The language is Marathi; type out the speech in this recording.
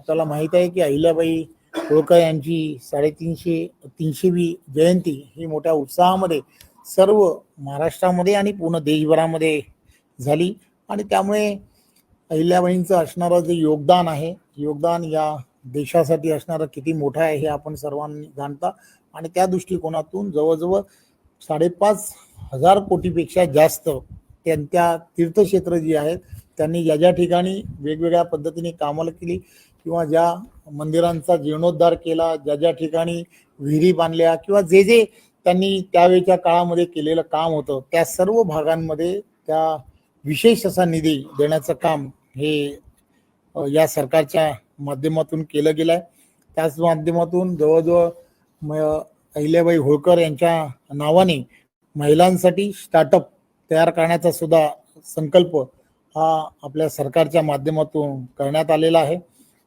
आपल्याला माहीत आहे की अहिल्याबाई होळकर यांची 350वी जयंती ही मोठ्या उत्साहामध्ये सर्व महाराष्ट्रामध्ये आणि पूर्ण देशभरामध्ये झाली आणि त्यामुळे अहिल्याबाईंचं असणारं जे योगदान आहे, योगदान या देशासाठी असणारं किती मोठं आहे हे आपण सर्वांनी जाणता आणि त्या दृष्टिकोनातून जवळजवळ 5,500 कोटीपेक्षा जास्त त्यांच्या तीर्थक्षेत्र जी आहेत त्यांनी ज्या ठिकाणी वेगवेगळ्या पद्धतीने कामाला केली किंवा ज्या मंदिरांचा जीर्णोद्धार केला, ज्या ठिकाणी विहिरी बांधल्या किंवा जे त्यांनी त्यावेळच्या काळामध्ये केलेलं काम होतं त्या सर्व भागांमध्ये त्या विशेष असा निधी देण्याचं काम हे या सरकारच्या माध्यमातून केलं गेलं आहे. त्याच माध्यमातून जवळजवळ अहिल्याबाई होळकर यांच्या नावाने महिलांसाठी स्टार्टअप तयार करण्याचा सुद्धा संकल्प हा आपल्या सरकारच्या माध्यमातून करण्यात आलेला आहे.